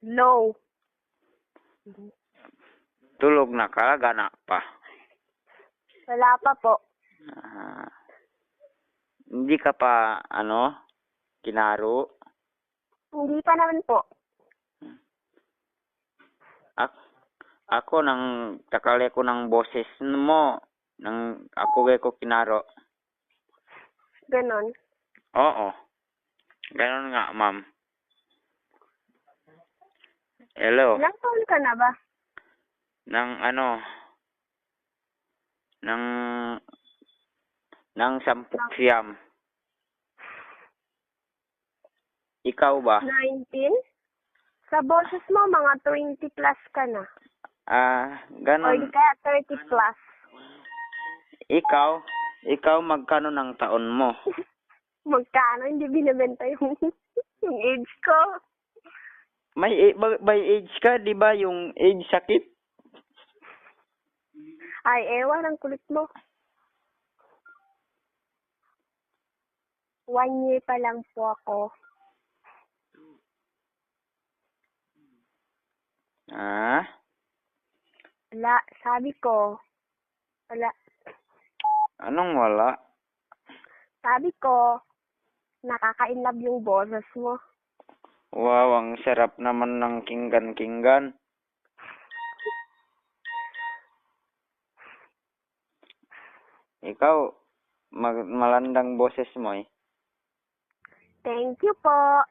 No. Tulog na ka, gana pa. Wala pa po. Ah, hindi ka pa, kinaro? Hindi pa naman po. Ako nang takali ko ng boses mo, nang ako ko kinaro. Ganon. Oo. Ganon nga, ma'am. Hello. Ilang taon ka na ba? Nang sampuk siyam. Ikaw ba? 19? Sa boses mo, mga 20 plus ka na. Or di Ganon. kaya 30 plus. Ikaw magkano ng taon mo? Magkano? Hindi binibenta yung, yung age ko. May age ka, di ba? Yung age sakit? Ay, ewan, ang kulit mo. 1 year pa lang po ako. Wala, sabi ko. Wala. Anong wala? Sabi ko, nakaka-inlove yung boses mo. Wow, ang sarap naman ng kinggan-kinggan. Ikaw, malandang boses mo eh. Thank you po.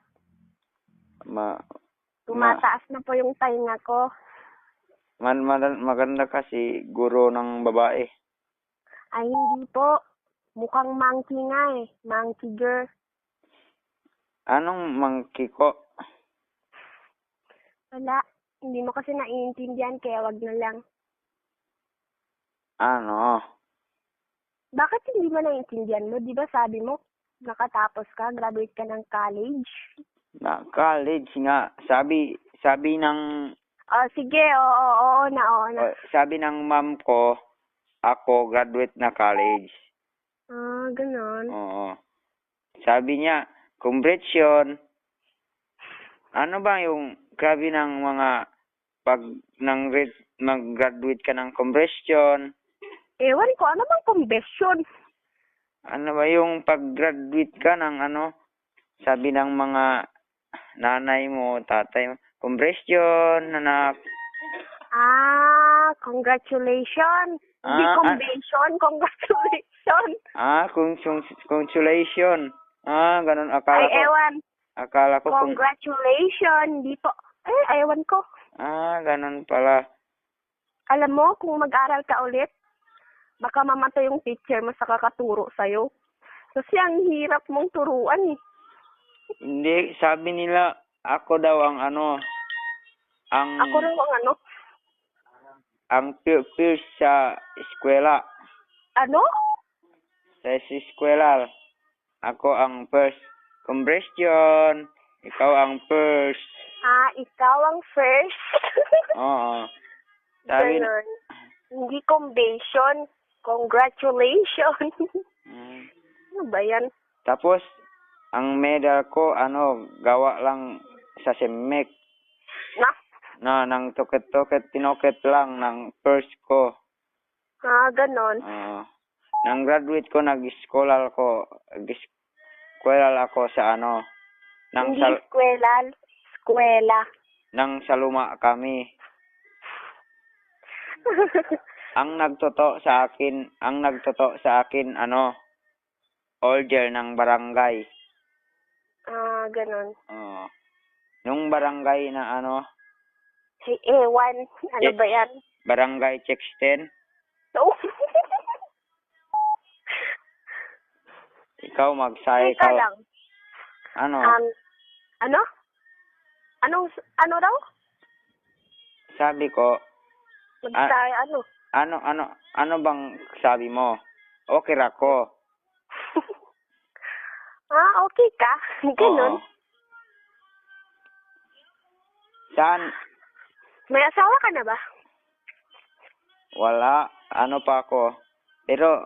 Ma Tumataas na po yung tainga ko. maganda kasi guro ng babae. Ay, hindi po. Mukhang monkey nga eh. Monkey girl. Anong monkey ko? Wala. Hindi mo kasi naiintindihan kaya wag na lang. Ano? Bakit hindi mo naiintindihan mo? Di ba sabi mo, nakatapos ka, graduate ka ng college? Na college nga. Sabi ng Oh, sige. Oo na. sabi ng mom ko, ako graduate na college. Ah, ganon. Oo. Sabi niya, congrats. Ano ba yung grabe ng mga pag mag-graduate ka ng conversion? Ewan ko, ano bang conversion? Ano ba yung pag-graduate ka ng sabi ng mga nanay mo, tatay mo, conversion, anak. Ah, congratulations. Hindi convention, congratulations. Consolation. Ganun. Ay, ewan. Akala ko Congratulations. Hindi po. Ewan ko. ganun pala. Alam mo, kung mag-aral ka ulit, baka mamatay yung teacher mo sa kakaturo sa'yo. Kasi ang hirap mong turuan eh. Hindi, sabi nila, ako daw ang Ako rin ang ang first sa eskwela. Ano? Sa eskwela, ako ang first. Conversion, ikaw ang first. Ikaw ang first? Oo. Sabi Ganun. Hindi convention. Congratulations. Ano ba yan? Tapos, ang medal ko, gawa lang sa CEMEC. Nang tuket-tuket, tinoket lang ng first ko. Ganon. Nang graduate ko, nag-eskwelal ako sa Hindi eskwela. Nang sa luma kami. Ang nagtoto sa akin, order ng barangay. Ganon. Nung barangay na Hey, ewan. Ano ba yan? Barangay Chexten. No. Ikaw magsay Teka ka. lang. Ano? Ano daw? Sabi ko, Magsay ano? ano bang sabi mo? Okay ra ko. Okay ka? Ganun. Oo. Saan? May asawa ka na ba? Wala. Ano pa ako? Pero